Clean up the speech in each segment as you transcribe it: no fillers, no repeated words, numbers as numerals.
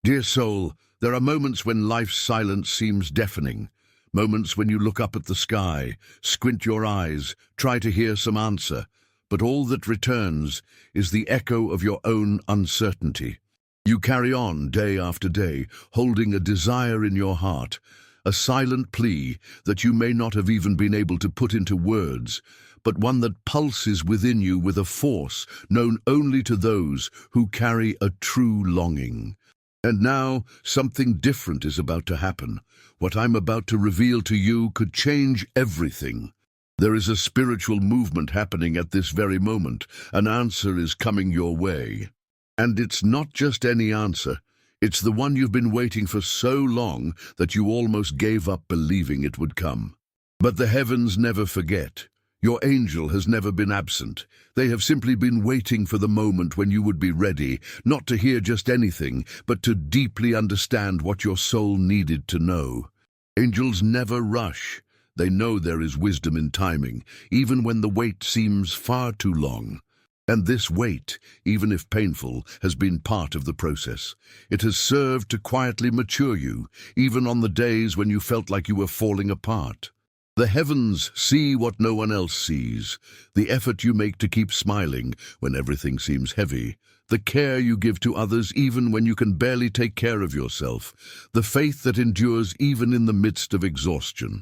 Dear soul, there are moments when life's silence seems deafening, moments when you look up at the sky, squint your eyes, try to hear some answer, but all that returns is the echo of your own uncertainty. You carry on day after day, holding a desire in your heart, a silent plea that you may not have even been able to put into words, but one that pulses within you with a force known only to those who carry a true longing. And now, something different is about to happen. What I'm about to reveal to you could change everything. There is a spiritual movement happening at this very moment. An answer is coming your way. And it's not just any answer. It's the one you've been waiting for so long that you almost gave up believing it would come. But the heavens never forget. Your angel has never been absent. They have simply been waiting for the moment when you would be ready, not to hear just anything, but to deeply understand what your soul needed to know. Angels never rush. They know there is wisdom in timing, even when the wait seems far too long. And this wait, even if painful, has been part of the process. It has served to quietly mature you, even on the days when you felt like you were falling apart. The heavens see what no one else sees, the effort you make to keep smiling when everything seems heavy, the care you give to others even when you can barely take care of yourself, the faith that endures even in the midst of exhaustion.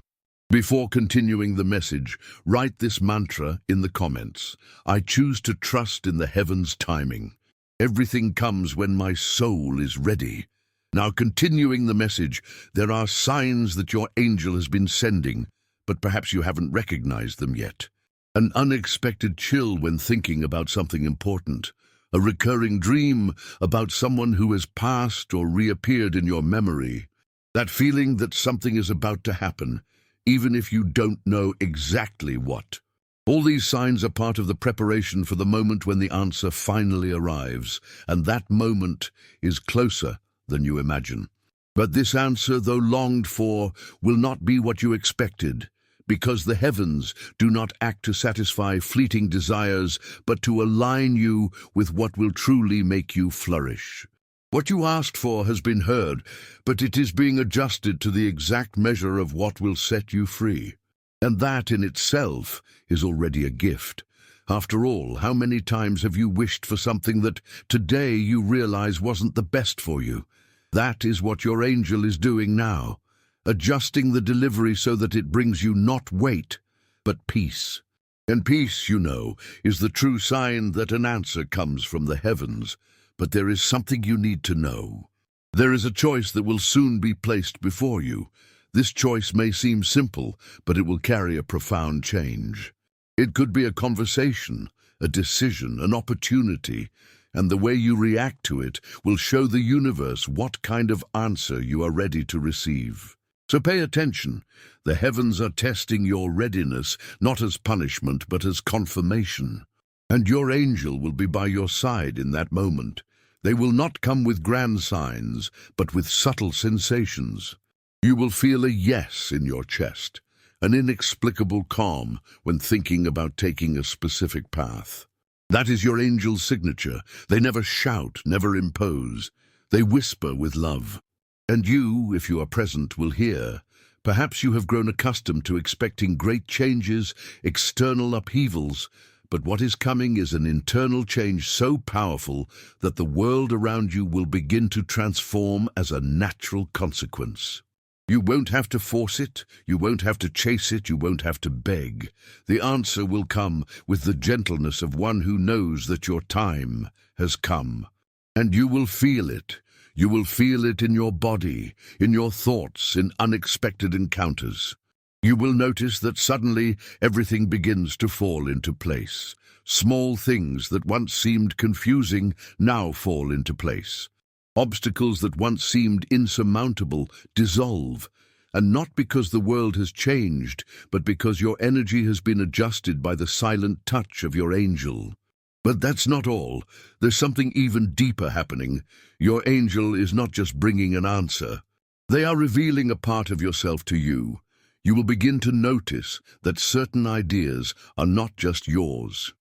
Before continuing the message, write this mantra in the comments. I choose to trust in the heavens' timing. Everything comes when my soul is ready. Now, continuing the message, there are signs that your angel has been sending, but perhaps you haven't recognized them yet. An unexpected chill when thinking about something important. A recurring dream about someone who has passed or reappeared in your memory. That feeling that something is about to happen, even if you don't know exactly what. All these signs are part of the preparation for the moment when the answer finally arrives, and that moment is closer than you imagine. But this answer, though longed for, will not be what you expected, because the heavens do not act to satisfy fleeting desires, but to align you with what will truly make you flourish. What you asked for has been heard, but it is being adjusted to the exact measure of what will set you free. And that in itself is already a gift. After all, how many times have you wished for something that today you realize wasn't the best for you? That is what your angel is doing now, adjusting the delivery so that it brings you not weight, but peace. And peace, you know, is the true sign that an answer comes from the heavens. But there is something you need to know. There is a choice that will soon be placed before you. This choice may seem simple, but it will carry a profound change. It could be a conversation, a decision, an opportunity, and the way you react to it will show the universe what kind of answer you are ready to receive. So pay attention. The heavens are testing your readiness, not as punishment, but as confirmation. And your angel will be by your side in that moment. They will not come with grand signs, but with subtle sensations. You will feel a yes in your chest, an inexplicable calm when thinking about taking a specific path. That is your angel's signature. They never shout, never impose. They whisper with love. And you, if you are present, will hear. Perhaps you have grown accustomed to expecting great changes, external upheavals, but what is coming is an internal change so powerful that the world around you will begin to transform as a natural consequence. You won't have to force it, you won't have to chase it, you won't have to beg. The answer will come with the gentleness of one who knows that your time has come. And you will feel it. You will feel it in your body, in your thoughts, in unexpected encounters. You will notice that suddenly everything begins to fall into place. Small things that once seemed confusing now fall into place. Obstacles that once seemed insurmountable dissolve, and not because the world has changed, but because your energy has been adjusted by the silent touch of your angel. But that's not all. There's something even deeper happening. Your angel is not just bringing an answer. They are revealing a part of yourself to you. You will begin to notice that certain ideas are not just yours.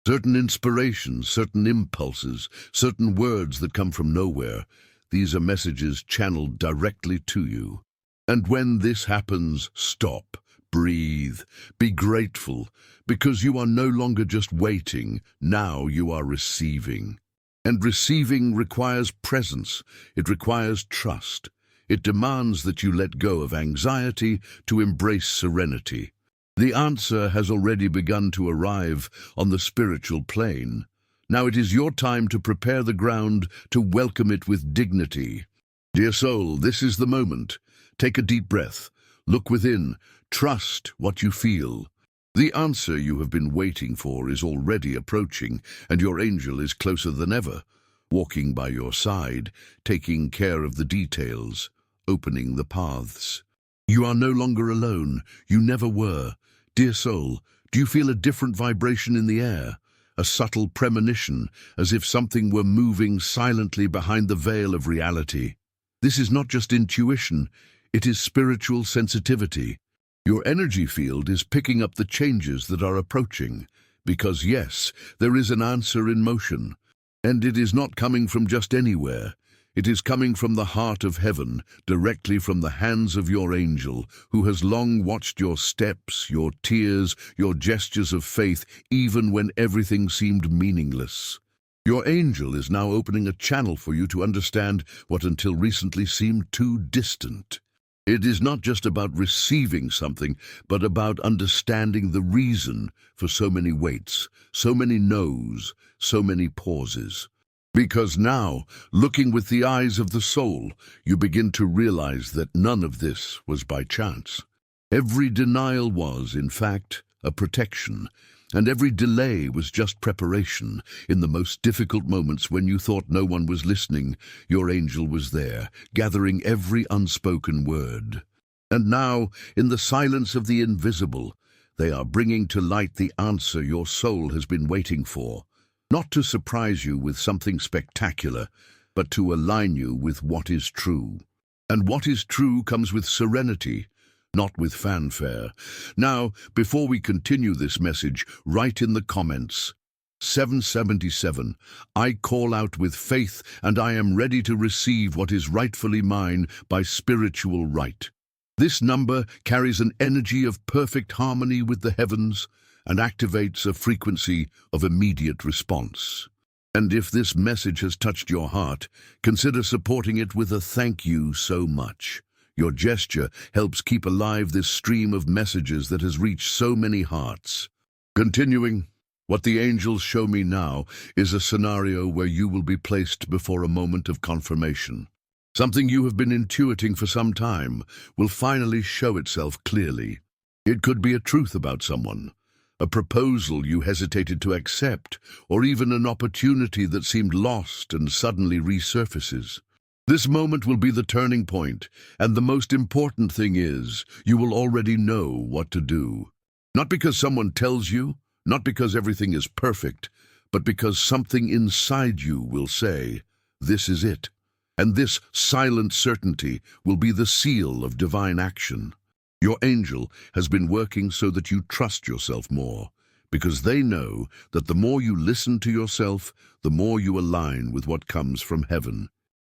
Certain inspirations, certain impulses, certain words that come from nowhere, These are messages channeled directly to you. And when this happens, stop, breathe, be grateful, because you are no longer just waiting, now you are receiving. And receiving requires presence, it requires trust. It demands that you let go of anxiety to embrace serenity. The answer has already begun to arrive on the spiritual plane. Now it is your time to prepare the ground to welcome it with dignity. Dear soul, this is the moment. Take a deep breath. Look within. Trust what you feel. The answer you have been waiting for is already approaching, and your angel is closer than ever, walking by your side, taking care of the details, opening the paths. You are no longer alone. You never were. Dear soul, do you feel a different vibration in the air? A subtle premonition, as if something were moving silently behind the veil of reality. This is not just intuition, it is spiritual sensitivity. Your energy field is picking up the changes that are approaching, because yes, there is an answer in motion. And it is not coming from just anywhere. It is coming from the heart of heaven, directly from the hands of your angel, who has long watched your steps, your tears, your gestures of faith, even when everything seemed meaningless. Your angel is now opening a channel for you to understand what until recently seemed too distant. It is not just about receiving something, but about understanding the reason for so many waits, so many no's, so many pauses. Because now, looking with the eyes of the soul, you begin to realize that none of this was by chance. Every denial was, in fact, a protection, and every delay was just preparation. In the most difficult moments when you thought no one was listening, your angel was there, gathering every unspoken word. And now, in the silence of the invisible, they are bringing to light the answer your soul has been waiting for. Not to surprise you with something spectacular, but to align you with what is true. And what is true comes with serenity, not with fanfare. Now, before we continue this message, write in the comments, 777, I call out with faith and I am ready to receive what is rightfully mine by spiritual right. This number carries an energy of perfect harmony with the heavens, and activates a frequency of immediate response. And if this message has touched your heart, consider supporting it with a thank you so much. Your gesture helps keep alive this stream of messages that has reached so many hearts. Continuing, what the angels show me now is a scenario where you will be placed before a moment of confirmation. Something you have been intuiting for some time will finally show itself clearly. It could be a truth about someone, a proposal you hesitated to accept, or even an opportunity that seemed lost and suddenly resurfaces. This moment will be the turning point, and the most important thing is, you will already know what to do. Not because someone tells you, not because everything is perfect, but because something inside you will say, this is it. And this silent certainty will be the seal of divine action. Your angel has been working so that you trust yourself more, because they know that the more you listen to yourself, the more you align with what comes from heaven.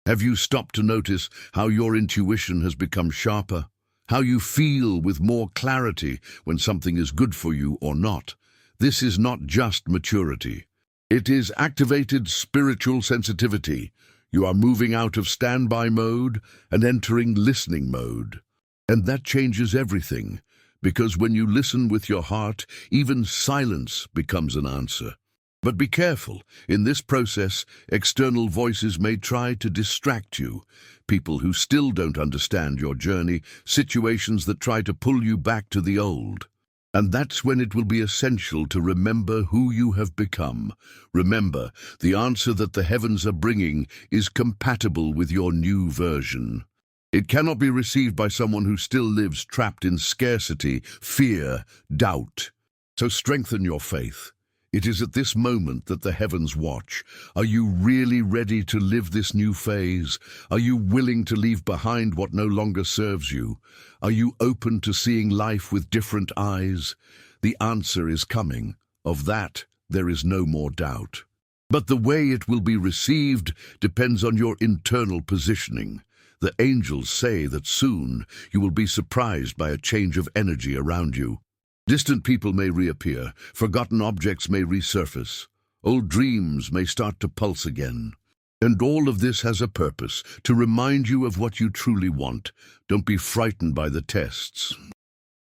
Have you stopped to notice how your intuition has become sharper? How you feel with more clarity when something is good for you or not? This is not just maturity. It is activated spiritual sensitivity. You are moving out of standby mode and entering listening mode. And that changes everything, because when you listen with your heart, even silence becomes an answer. But be careful. In this process, external voices may try to distract you. People who still don't understand your journey, situations that try to pull you back to the old. And that's when it will be essential to remember who you have become. Remember, the answer that the heavens are bringing is compatible with your new version. It cannot be received by someone who still lives trapped in scarcity, fear, doubt. So strengthen your faith. It is at this moment that the heavens watch. Are you really ready to live this new phase? Are you willing to leave behind what no longer serves you? Are you open to seeing life with different eyes? The answer is coming. Of that, there is no more doubt. But the way it will be received depends on your internal positioning. The angels say that soon you will be surprised by a change of energy around you. Distant people may reappear, forgotten objects may resurface, old dreams may start to pulse again. And all of this has a purpose, to remind you of what you truly want. Don't be frightened by the tests.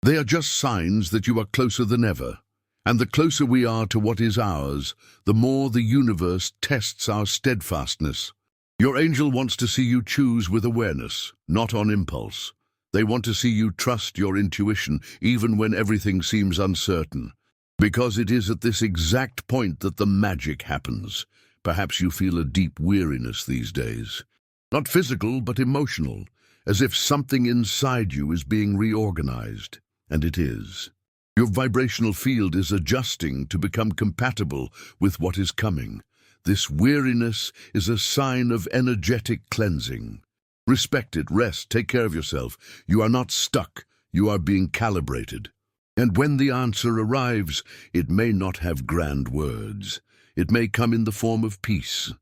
They are just signs that you are closer than ever. And the closer we are to what is ours, the more the universe tests our steadfastness. Your angel wants to see you choose with awareness, not on impulse. They want to see you trust your intuition, even when everything seems uncertain. Because it is at this exact point that the magic happens. Perhaps you feel a deep weariness these days. Not physical, but emotional, as if something inside you is being reorganized. And it is. Your vibrational field is adjusting to become compatible with what is coming. This weariness is a sign of energetic cleansing. Respect it, rest, take care of yourself. You are not stuck, you are being calibrated. And when the answer arrives, it may not have grand words. It may come in the form of peace,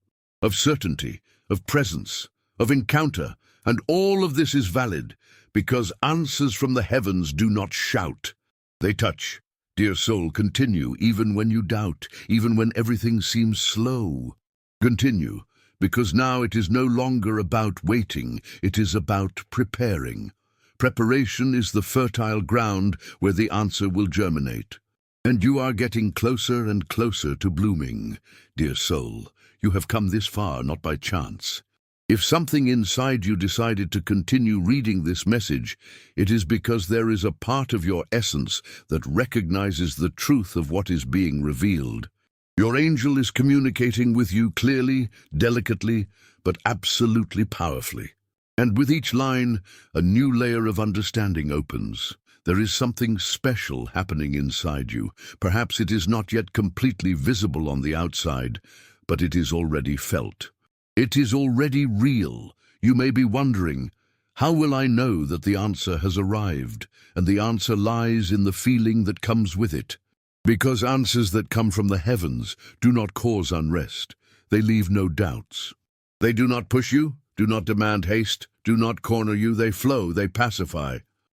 of certainty, of presence, of encounter. And all of this is valid, because answers from the heavens do not shout. They touch. Dear soul, continue, even when you doubt, even when everything seems slow. Continue, because now it is no longer about waiting, it is about preparing. Preparation is the fertile ground where the answer will germinate. And you are getting closer and closer to blooming. Dear soul, you have come this far not by chance. If something inside you decided to continue reading this message, it is because there is a part of your essence that recognizes the truth of what is being revealed. Your angel is communicating with you clearly, delicately, but absolutely powerfully. And with each line, a new layer of understanding opens. There is something special happening inside you. Perhaps it is not yet completely visible on the outside, but it is already felt. It is already real. You may be wondering, how will I know that the answer has arrived? And the answer lies in the feeling that comes with it. Because answers that come from the heavens do not cause unrest. They leave no doubts. They do not push you, do not demand haste, do not corner you. They flow, they pacify.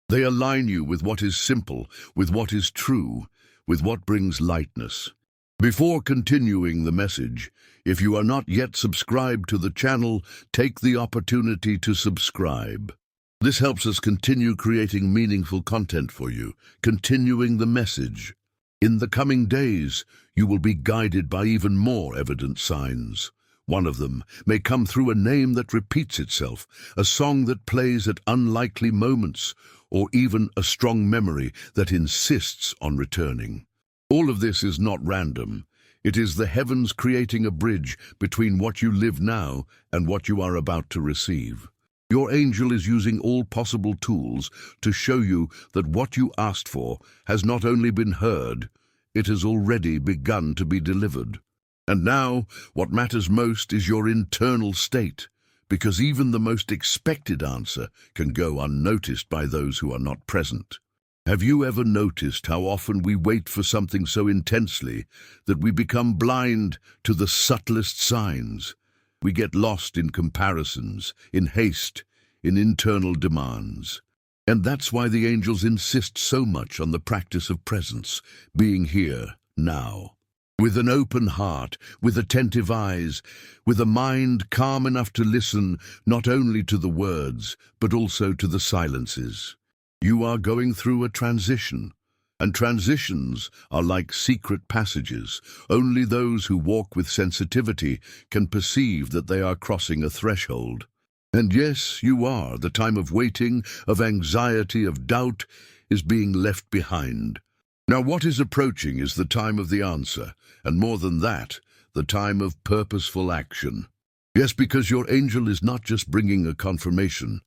They align you with what is simple, with what is true, with what brings lightness. Before continuing the message, if you are not yet subscribed to the channel, take the opportunity to subscribe. This helps us continue creating meaningful content for you, continuing the message. In the coming days, you will be guided by even more evident signs. One of them may come through a name that repeats itself, a song that plays at unlikely moments, or even a strong memory that insists on returning. All of this is not random. It is the heavens creating a bridge between what you live now and what you are about to receive. Your angel is using all possible tools to show you that what you asked for has not only been heard, it has already begun to be delivered. And now, what matters most is your internal state, because even the most expected answer can go unnoticed by those who are not present. Have you ever noticed how often we wait for something so intensely that we become blind to the subtlest signs? We get lost in comparisons, in haste, in internal demands. And that's why the angels insist so much on the practice of presence, being here, now. With an open heart, with attentive eyes, with a mind calm enough to listen not only to the words, but also to the silences. You are going through a transition, and transitions are like secret passages. Only those who walk with sensitivity can perceive that they are crossing a threshold. And yes, you are. The time of waiting, of anxiety, of doubt is being left behind. Now what is approaching is the time of the answer, and more than that, the time of purposeful action. Yes, because your angel is not just bringing a confirmation.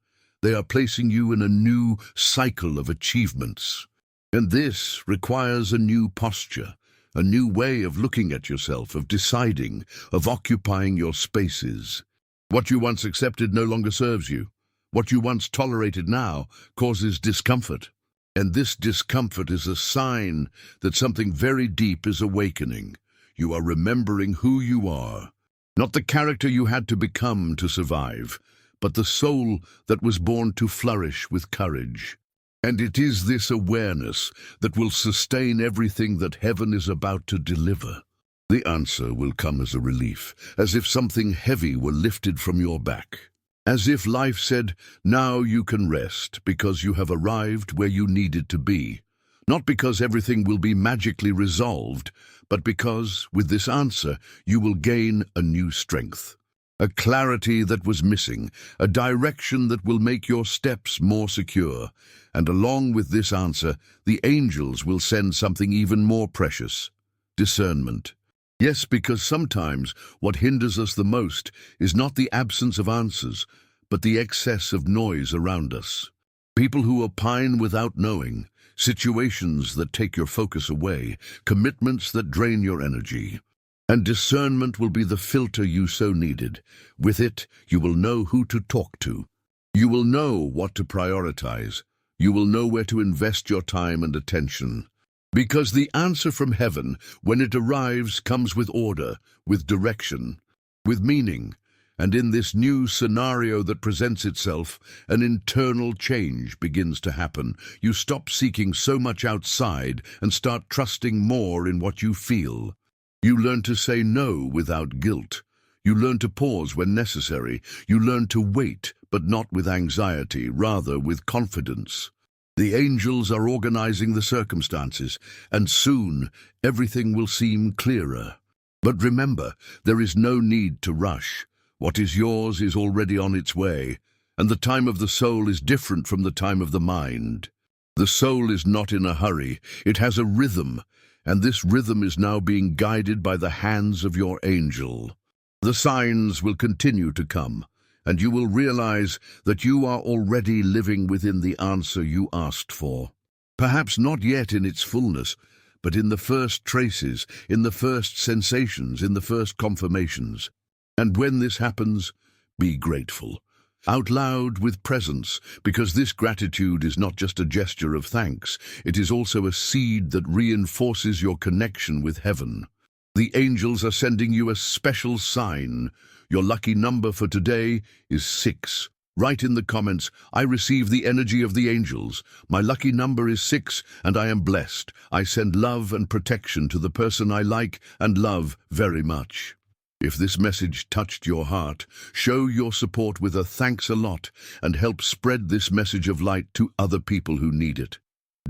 They are placing you in a new cycle of achievements. And this requires a new posture, a new way of looking at yourself, of deciding, of occupying your spaces. What you once accepted no longer serves you. What you once tolerated now causes discomfort. And this discomfort is a sign that something very deep is awakening. You are remembering who you are. Not the character you had to become to survive, but the soul that was born to flourish with courage. And it is this awareness that will sustain everything that heaven is about to deliver. The answer will come as a relief, as if something heavy were lifted from your back. As if life said, now you can rest because you have arrived where you needed to be. Not because everything will be magically resolved, but because, with this answer, you will gain a new strength. A clarity that was missing, a direction that will make your steps more secure. And along with this answer, the angels will send something even more precious: discernment. Yes, because sometimes what hinders us the most is not the absence of answers, but the excess of noise around us. People who opine without knowing, situations that take your focus away, commitments that drain your energy. And discernment will be the filter you so needed. With it, you will know who to talk to. You will know what to prioritize. You will know where to invest your time and attention. Because the answer from heaven, when it arrives, comes with order, with direction, with meaning. And in this new scenario that presents itself, an internal change begins to happen. You stop seeking so much outside and start trusting more in what you feel. You learn to say no without guilt. You learn to pause when necessary. You learn to wait, but not with anxiety, rather with confidence. The angels are organizing the circumstances, and soon everything will seem clearer. But remember, there is no need to rush. What is yours is already on its way, and the time of the soul is different from the time of the mind. The soul is not in a hurry. It has a rhythm, and this rhythm is now being guided by the hands of your angel. The signs will continue to come, and you will realize that you are already living within the answer you asked for. Perhaps not yet in its fullness, but in the first traces, in the first sensations, in the first confirmations. And when this happens, be grateful. Out loud with presence, because this gratitude is not just a gesture of thanks, it is also a seed that reinforces your connection with heaven. The angels are sending you a special sign. Your lucky number for today is 6. Write in the comments, I receive the energy of the angels. My lucky number is 6, and I am blessed. I send love and protection to the person I like and love very much. If this message touched your heart, show your support with a thanks a lot and help spread this message of light to other people who need it.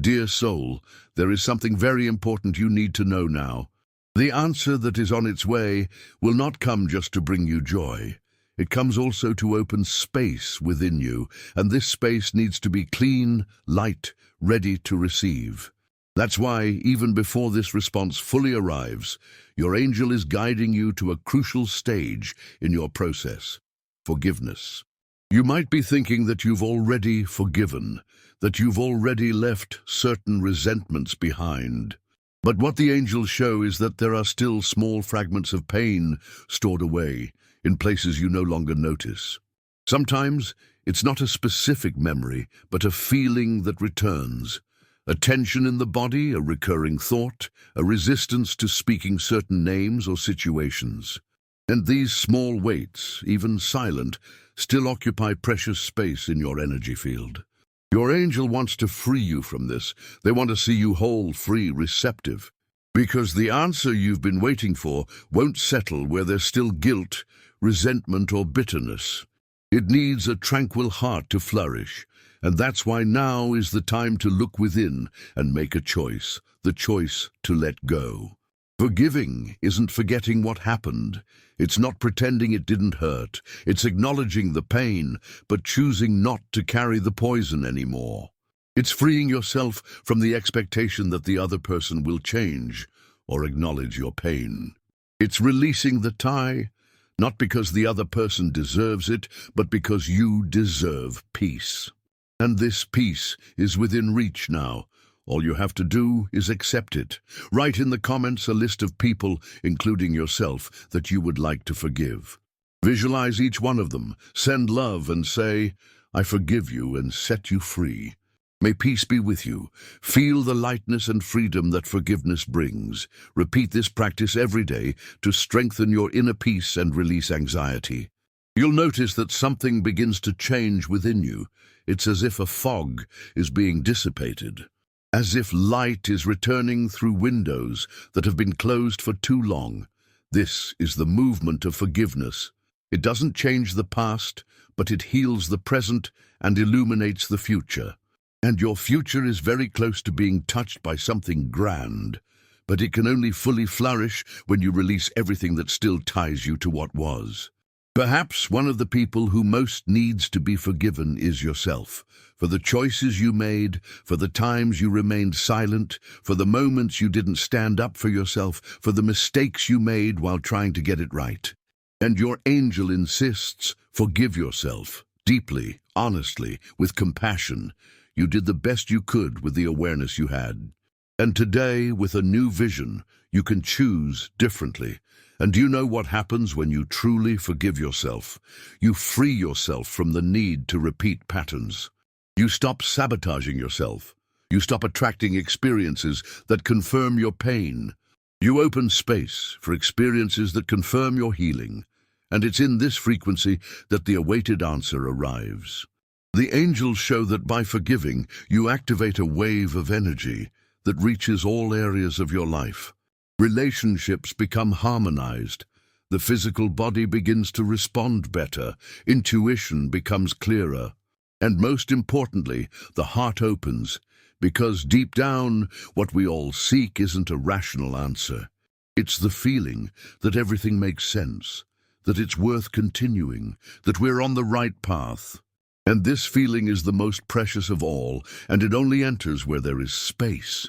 Dear soul, there is something very important you need to know now. The answer that is on its way will not come just to bring you joy. It comes also to open space within you, and this space needs to be clean, light, ready to receive. That's why, even before this response fully arrives, your angel is guiding you to a crucial stage in your process: forgiveness. You might be thinking that you've already forgiven, that you've already left certain resentments behind. But what the angels show is that there are still small fragments of pain stored away in places you no longer notice. Sometimes it's not a specific memory, but a feeling that returns. A tension in the body, a recurring thought, a resistance to speaking certain names or situations. And these small weights, even silent, still occupy precious space in your energy field. Your angel wants to free you from this. They want to see you whole, free, receptive. Because the answer you've been waiting for won't settle where there's still guilt, resentment, or bitterness. It needs a tranquil heart to flourish. And that's why now is the time to look within and make a choice, the choice to let go. Forgiving isn't forgetting what happened. It's not pretending it didn't hurt. It's acknowledging the pain, but choosing not to carry the poison anymore. It's freeing yourself from the expectation that the other person will change or acknowledge your pain. It's releasing the tie, not because the other person deserves it, but because you deserve peace. And this peace is within reach now. All you have to do is accept it. Write in the comments a list of people, including yourself, that you would like to forgive. Visualize each one of them, send love and say, I forgive you and set you free. May peace be with you. Feel the lightness and freedom that forgiveness brings. Repeat this practice every day to strengthen your inner peace and release anxiety. You'll notice that something begins to change within you. It's as if a fog is being dissipated, as if light is returning through windows that have been closed for too long. This is the movement of forgiveness. It doesn't change the past, but it heals the present and illuminates the future. And your future is very close to being touched by something grand, but it can only fully flourish when you release everything that still ties you to what was. Perhaps one of the people who most needs to be forgiven is yourself, for the choices you made, for the times you remained silent, for the moments you didn't stand up for yourself, for the mistakes you made while trying to get it right. And your angel insists, forgive yourself, deeply, honestly, with compassion. You did the best you could with the awareness you had. And today, with a new vision, you can choose differently. And do you know what happens when you truly forgive yourself? You free yourself from the need to repeat patterns. You stop sabotaging yourself. You stop attracting experiences that confirm your pain. You open space for experiences that confirm your healing. And it's in this frequency that the awaited answer arrives. The angels show that by forgiving, you activate a wave of energy that reaches all areas of your life. Relationships become harmonized. The physical body begins to respond better. Intuition becomes clearer. And most importantly, the heart opens, because deep down, what we all seek isn't a rational answer. It's the feeling that everything makes sense, that it's worth continuing, that we're on the right path. And this feeling is the most precious of all, and it only enters where there is space.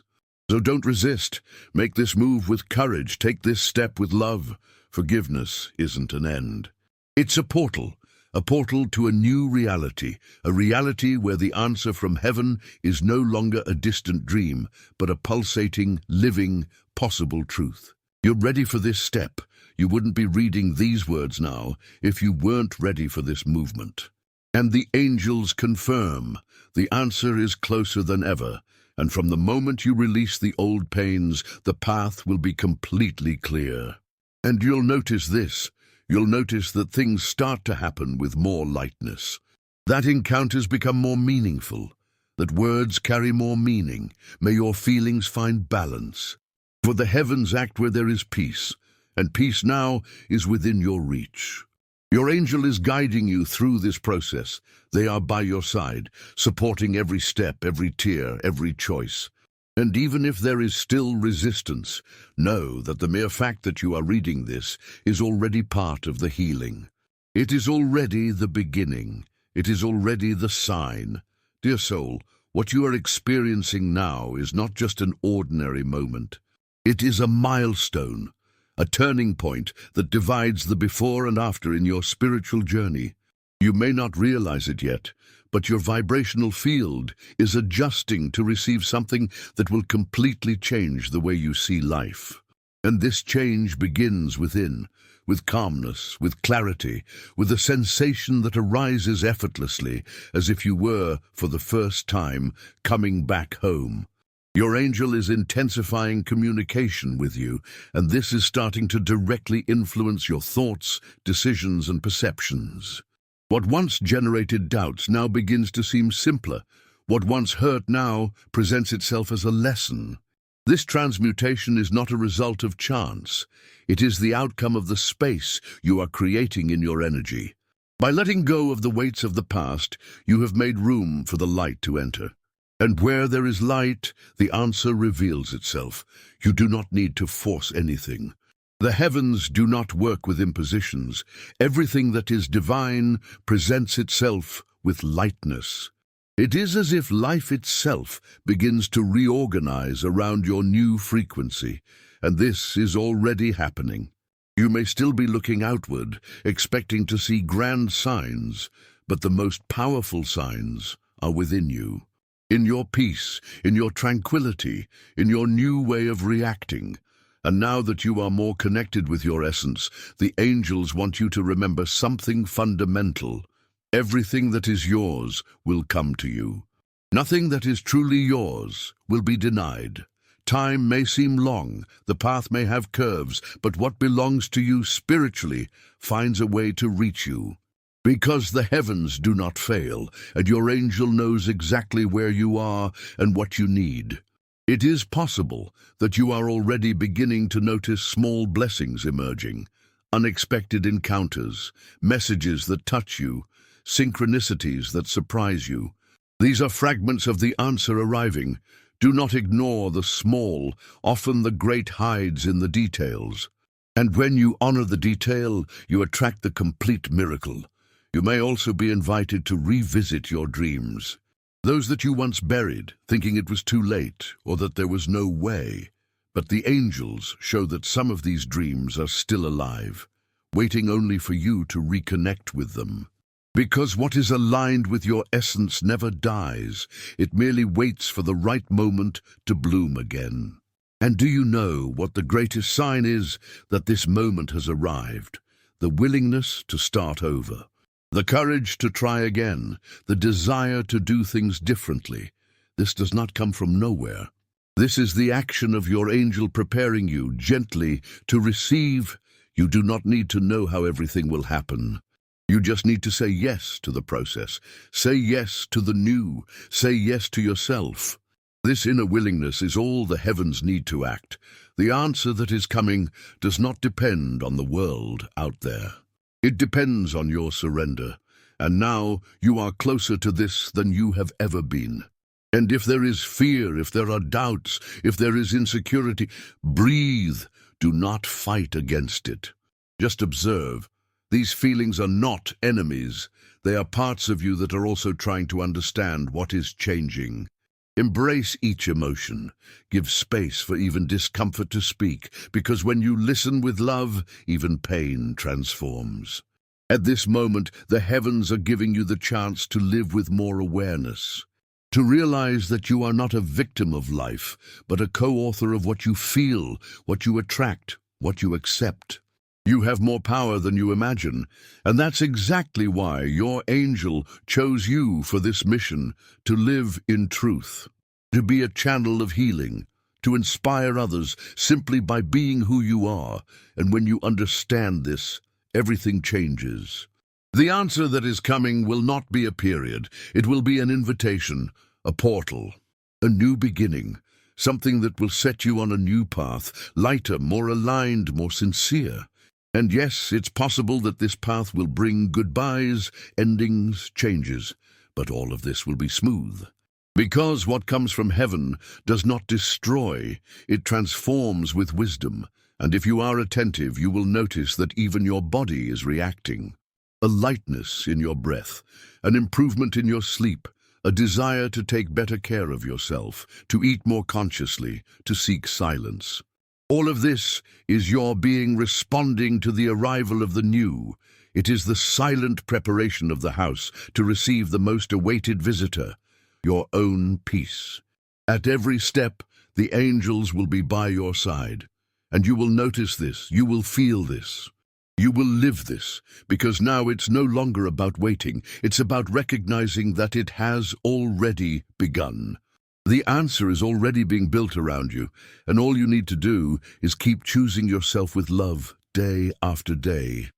So don't resist. Make this move with courage. Take this step with love. Forgiveness isn't an end. It's a portal to a new reality, a reality where the answer from heaven is no longer a distant dream, but a pulsating, living, possible truth. You're ready for this step. You wouldn't be reading these words now if you weren't ready for this movement. And the angels confirm the answer is closer than ever. And from the moment you release the old pains, the path will be completely clear. And you'll notice this. You'll notice that things start to happen with more lightness. That encounters become more meaningful. That words carry more meaning. May your feelings find balance. For the heavens act where there is peace, and peace now is within your reach. Your angel is guiding you through this process. They are by your side, supporting every step, every tear, every choice. And even if there is still resistance, know that the mere fact that you are reading this is already part of the healing. It is already the beginning. It is already the sign. Dear soul, what you are experiencing now is not just an ordinary moment. It is a milestone, a turning point that divides the before and after in your spiritual journey. You may not realize it yet, but your vibrational field is adjusting to receive something that will completely change the way you see life. And this change begins within, with calmness, with clarity, with a sensation that arises effortlessly, as if you were, for the first time, coming back home. Your angel is intensifying communication with you, and this is starting to directly influence your thoughts, decisions, and perceptions. What once generated doubts now begins to seem simpler. What once hurt now presents itself as a lesson. This transmutation is not a result of chance. It is the outcome of the space you are creating in your energy. By letting go of the weights of the past, you have made room for the light to enter. And where there is light, the answer reveals itself. You do not need to force anything. The heavens do not work with impositions. Everything that is divine presents itself with lightness. It is as if life itself begins to reorganize around your new frequency, and this is already happening. You may still be looking outward, expecting to see grand signs, but the most powerful signs are within you. In your peace, in your tranquility, in your new way of reacting. And now that you are more connected with your essence, the angels want you to remember something fundamental. Everything that is yours will come to you. Nothing that is truly yours will be denied. Time may seem long, the path may have curves, but what belongs to you spiritually finds a way to reach you. Because the heavens do not fail, and your angel knows exactly where you are and what you need. It is possible that you are already beginning to notice small blessings emerging, unexpected encounters, messages that touch you, synchronicities that surprise you. These are fragments of the answer arriving. Do not ignore the small, often the great hides in the details. And when you honor the detail, you attract the complete miracle. You may also be invited to revisit your dreams. Those that you once buried, thinking it was too late or that there was no way. But the angels show that some of these dreams are still alive, waiting only for you to reconnect with them. Because what is aligned with your essence never dies, it merely waits for the right moment to bloom again. And do you know what the greatest sign is that this moment has arrived? The willingness to start over. The courage to try again, the desire to do things differently. This does not come from nowhere. This is the action of your angel preparing you gently to receive. You do not need to know how everything will happen. You just need to say yes to the process. Say yes to the new. Say yes to yourself. This inner willingness is all the heavens need to act. The answer that is coming does not depend on the world out there. It depends on your surrender, and now you are closer to this than you have ever been. And if there is fear, if there are doubts, if there is insecurity, breathe. Do not fight against it. Just observe. These feelings are not enemies. They are parts of you that are also trying to understand what is changing. Embrace each emotion. Give space for even discomfort to speak, because when you listen with love, even pain transforms. At this moment, the heavens are giving you the chance to live with more awareness, to realize that you are not a victim of life, but a co-author of what you feel, what you attract, what you accept. You have more power than you imagine, and that's exactly why your angel chose you for this mission, to live in truth, to be a channel of healing, to inspire others simply by being who you are. And when you understand this, everything changes. The answer that is coming will not be a period. It will be an invitation, a portal, a new beginning, something that will set you on a new path, lighter, more aligned, more sincere. And yes, it's possible that this path will bring goodbyes, endings, changes, but all of this will be smooth. Because what comes from heaven does not destroy, it transforms with wisdom. And if you are attentive, you will notice that even your body is reacting. A lightness in your breath, an improvement in your sleep, a desire to take better care of yourself, to eat more consciously, to seek silence. All of this is your being responding to the arrival of the new. It is the silent preparation of the house to receive the most awaited visitor, your own peace. At every step, the angels will be by your side, and you will notice this, you will feel this. You will live this, because now it's no longer about waiting, it's about recognizing that it has already begun. The answer is already being built around you, and all you need to do is keep choosing yourself with love day after day.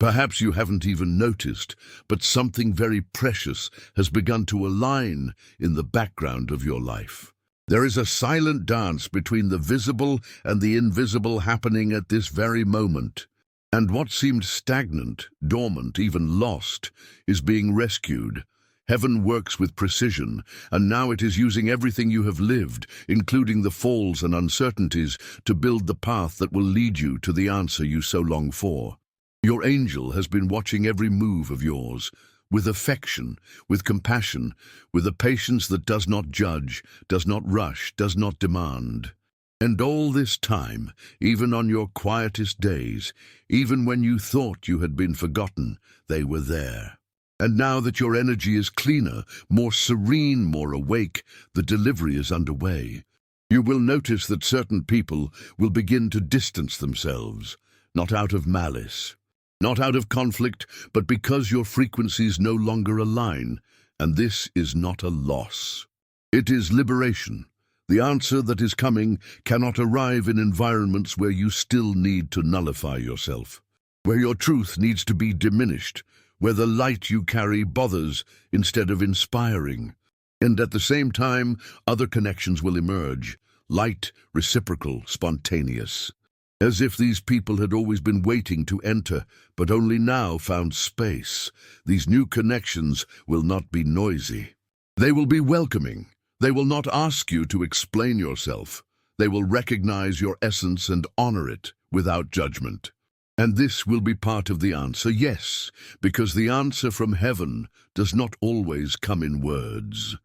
Perhaps you haven't even noticed, but something very precious has begun to align in the background of your life. There is a silent dance between the visible and the invisible happening at this very moment. And what seemed stagnant, dormant, even lost, is being rescued. Heaven works with precision, and now it is using everything you have lived, including the falls and uncertainties, to build the path that will lead you to the answer you so long for. Your angel has been watching every move of yours, with affection, with compassion, with a patience that does not judge, does not rush, does not demand. And all this time, even on your quietest days, even when you thought you had been forgotten, they were there. And now that your energy is cleaner, more serene, more awake, the delivery is underway. You will notice that certain people will begin to distance themselves, not out of malice, not out of conflict, but because your frequencies no longer align, and this is not a loss. It is liberation. The answer that is coming cannot arrive in environments where you still need to nullify yourself, where your truth needs to be diminished, where the light you carry bothers instead of inspiring. And at the same time, other connections will emerge, light, reciprocal, spontaneous. As if these people had always been waiting to enter, but only now found space. These new connections will not be noisy. They will be welcoming. They will not ask you to explain yourself. They will recognize your essence and honor it without judgment. And this will be part of the answer, yes, because the answer from heaven does not always come in words.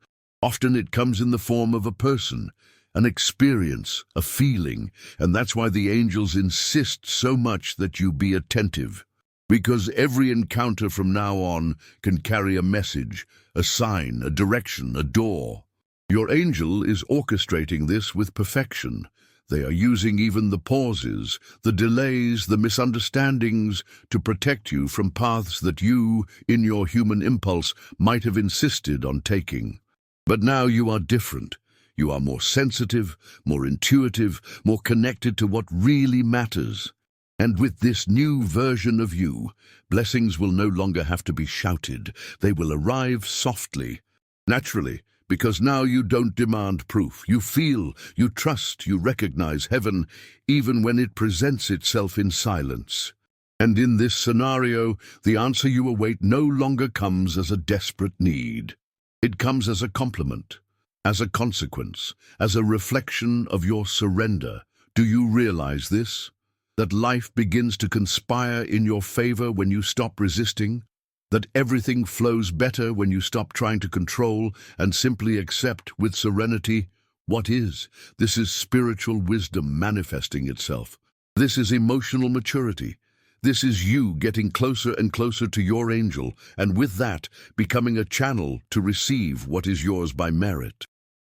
Often it comes in the form of a person, an experience, a feeling, and that's why the angels insist so much that you be attentive. Because every encounter from now on can carry a message, a sign, a direction, a door. Your angel is orchestrating this with perfection. They are using even the pauses, the delays, the misunderstandings to protect you from paths that you, in your human impulse, might have insisted on taking. But now you are different. You are more sensitive, more intuitive, more connected to what really matters. And with this new version of you, blessings will no longer have to be shouted. They will arrive softly, naturally, because now you don't demand proof. You feel, you trust, you recognize heaven, even when it presents itself in silence. And in this scenario, the answer you await no longer comes as a desperate need. It comes as a compliment, as a consequence, as a reflection of your surrender. Do you realize this? That life begins to conspire in your favor when you stop resisting? That everything flows better when you stop trying to control and simply accept with serenity what is? This is spiritual wisdom manifesting itself. This is emotional maturity. This is you getting closer and closer to your angel, and with that, becoming a channel to receive what is yours by merit.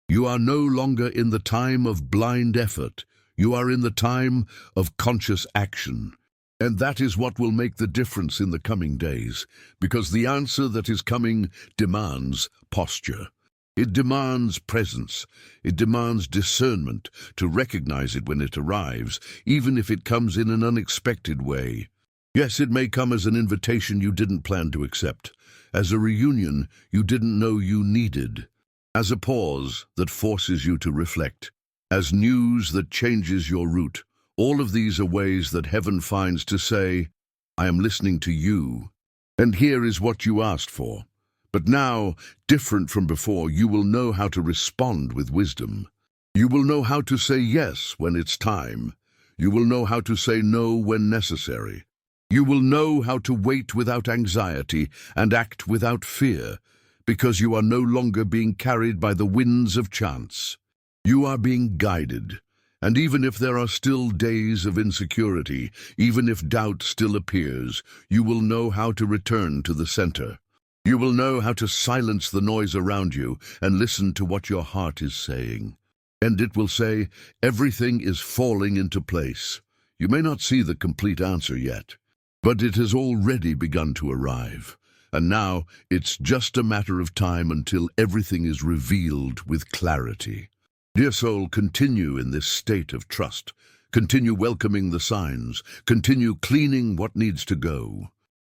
You are no longer in the time of blind effort. You are in the time of conscious action. And that is what will make the difference in the coming days, because the answer that is coming demands posture. It demands presence. It demands discernment to recognize it when it arrives, even if it comes in an unexpected way. Yes, it may come as an invitation you didn't plan to accept, as a reunion you didn't know you needed, as a pause that forces you to reflect, as news that changes your route. All of these are ways that heaven finds to say, I am listening to you, and here is what you asked for. But now, different from before, you will know how to respond with wisdom. You will know how to say yes when it's time. You will know how to say no when necessary. You will know how to wait without anxiety and act without fear, because you are no longer being carried by the winds of chance. You are being guided. And even if there are still days of insecurity, even if doubt still appears, you will know how to return to the center. You will know how to silence the noise around you and listen to what your heart is saying. And it will say, everything is falling into place. You may not see the complete answer yet, but it has already begun to arrive. And now it's just a matter of time until everything is revealed with clarity. Dear soul, continue in this state of trust. Continue welcoming the signs. Continue cleaning what needs to go.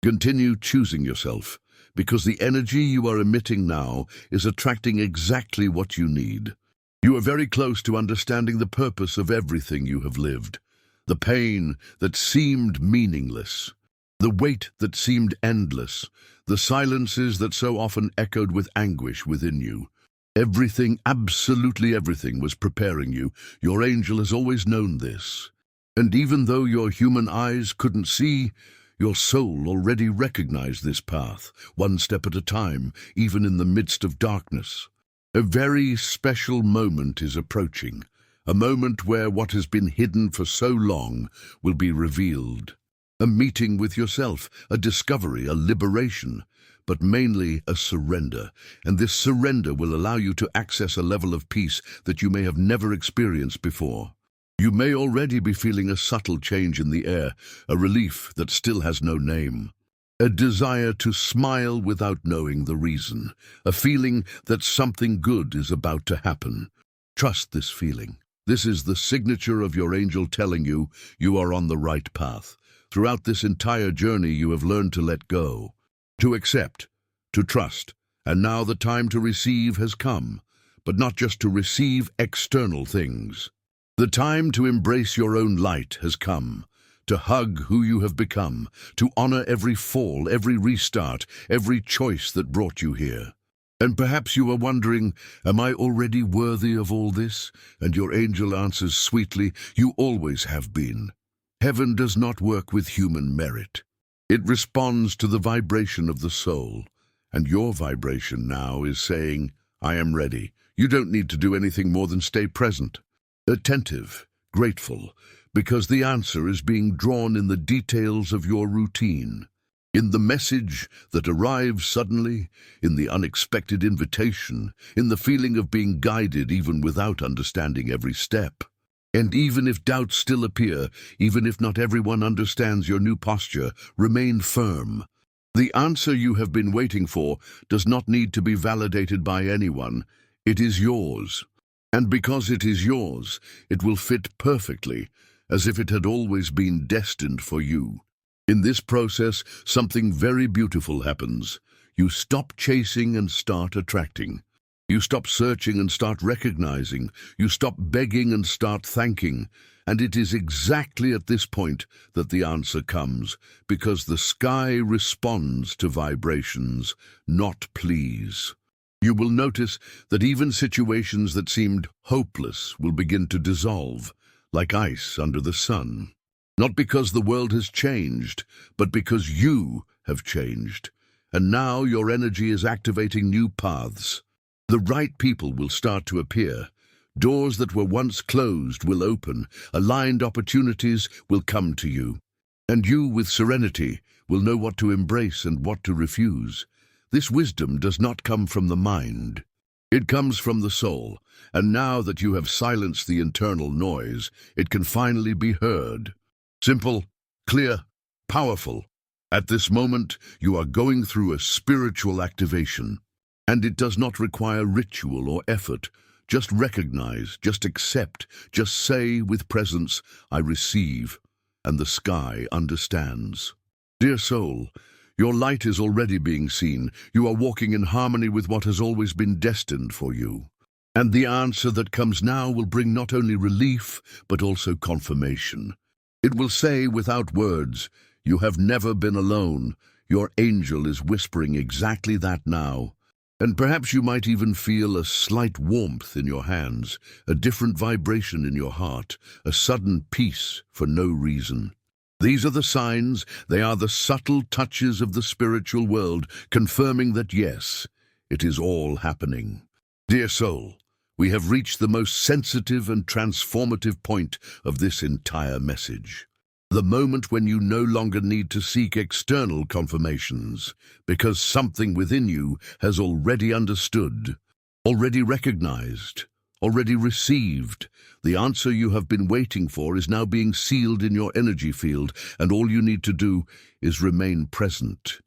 Continue choosing yourself, because the energy you are emitting now is attracting exactly what you need. You are very close to understanding the purpose of everything you have lived. The pain that seemed meaningless. The weight that seemed endless. The silences that so often echoed with anguish within you. Everything, absolutely everything, was preparing you. Your angel has always known this. And even though your human eyes couldn't see, your soul already recognized this path, one step at a time, even in the midst of darkness. A very special moment is approaching, a moment where what has been hidden for so long will be revealed. A meeting with yourself, a discovery, a liberation, but mainly a surrender, and this surrender will allow you to access a level of peace that you may have never experienced before. You may already be feeling a subtle change in the air, a relief that still has no name. a desire to smile without knowing the reason, a feeling that something good is about to happen. Trust this feeling. This is the signature of your angel telling you you are on the right path. Throughout this entire journey, you have learned to let go, to accept, to trust, and now the time to receive has come, but not just to receive external things. The time to embrace your own light has come, to hug who you have become, to honor every fall, every restart, every choice that brought you here. And perhaps you are wondering, am I already worthy of all this? And your angel answers sweetly, you always have been. Heaven does not work with human merit. It responds to the vibration of the soul. And your vibration now is saying, I am ready. You don't need to do anything more than stay present, attentive, grateful, because the answer is being drawn in the details of your routine, in the message that arrives suddenly, in the unexpected invitation, in the feeling of being guided even without understanding every step. And even if doubts still appear, even if not everyone understands your new posture, remain firm. The answer you have been waiting for does not need to be validated by anyone. It is yours. And because it is yours, it will fit perfectly, as if it had always been destined for you. In this process, something very beautiful happens. You stop chasing and start attracting. You stop searching and start recognizing. You stop begging and start thanking. And it is exactly at this point that the answer comes, because the sky responds to vibrations, not pleas. You will notice that even situations that seemed hopeless will begin to dissolve, like ice under the sun. Not because the world has changed, but because you have changed. And now your energy is activating new paths. The right people will start to appear. Doors that were once closed will open. Aligned opportunities will come to you. And you, with serenity, will know what to embrace and what to refuse. This wisdom does not come from the mind. It comes from the soul. And now that you have silenced the internal noise, it can finally be heard. Simple, clear, powerful. At this moment, you are going through a spiritual activation. And it does not require ritual or effort. Just recognize, just accept, just say with presence, I receive, and the sky understands. Dear soul, your light is already being seen. You are walking in harmony with what has always been destined for you. And the answer that comes now will bring not only relief, but also confirmation. It will say without words, you have never been alone. Your angel is whispering exactly that now. And perhaps you might even feel a slight warmth in your hands, a different vibration in your heart, a sudden peace for no reason. These are the signs, they are the subtle touches of the spiritual world, confirming that yes, it is all happening. Dear soul, we have reached the most sensitive and transformative point of this entire message. The moment when you no longer need to seek external confirmations, because something within you has already understood, already recognized, already received. The answer you have been waiting for is now being sealed in your energy field, and all you need to do is remain present,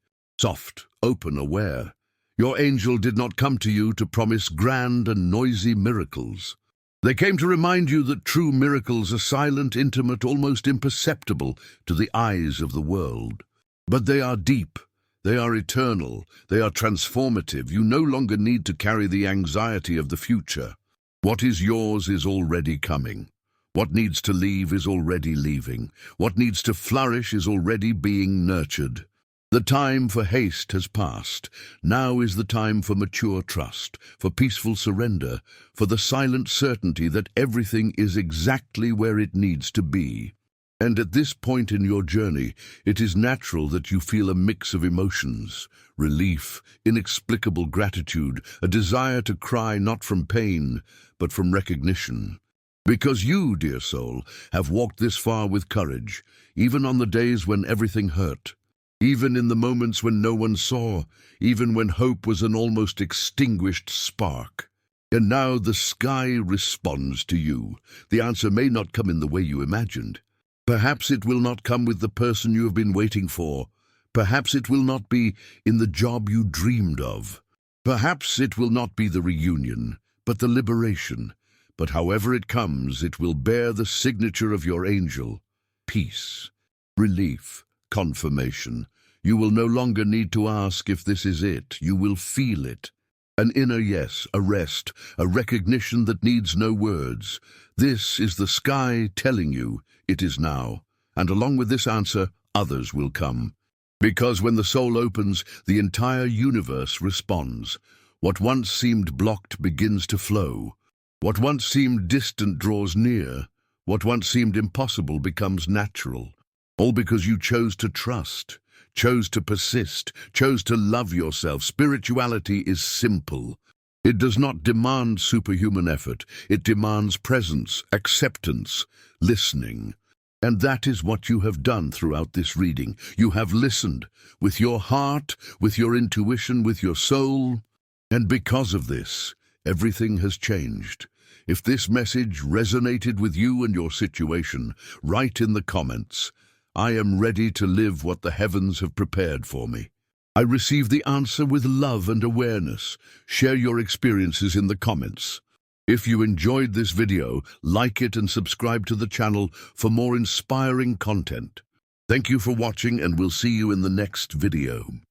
soft, open, aware. Your angel did not come to you to promise grand and noisy miracles. They came to remind you that true miracles are silent, intimate, almost imperceptible to the eyes of the world. But they are deep, they are eternal, they are transformative. You no longer need to carry the anxiety of the future. What is yours is already coming. What needs to leave is already leaving. What needs to flourish is already being nurtured. The time for haste has passed. Now is the time for mature trust, for peaceful surrender, for the silent certainty that everything is exactly where it needs to be. And at this point in your journey, it is natural that you feel a mix of emotions: relief, inexplicable gratitude, a desire to cry not from pain, but from recognition. Because you, dear soul, have walked this far with courage, even on the days when everything hurt. Even in the moments when no one saw, even when hope was an almost extinguished spark. And now the sky responds to you. The answer may not come in the way you imagined. Perhaps it will not come with the person you have been waiting for, Perhaps it will not be in the job you dreamed of. Perhaps it will not be the reunion, but the liberation. But however it comes, it will bear the signature of your angel. Peace, relief, confirmation. You will no longer need to ask if this is it. You will feel it. An inner yes, a rest, a recognition that needs no words. This is the sky telling you it is now. And along with this answer, others will come. Because when the soul opens, the entire universe responds. What once seemed blocked begins to flow. What once seemed distant draws near. What once seemed impossible becomes natural. All because you chose to trust, chose to persist, chose to love yourself. Spirituality is simple. It does not demand superhuman effort. It demands presence, acceptance, listening. And that is what you have done throughout this reading. You have listened with your heart, with your intuition, with your soul. And because of this, everything has changed. If this message resonated with you and your situation, write in the comments, "I am ready to live what the heavens have prepared for me." I receive the answer with love and awareness. Share your experiences in the comments. If you enjoyed this video, like it and subscribe to the channel for more inspiring content. Thank you for watching, and we'll see you in the next video.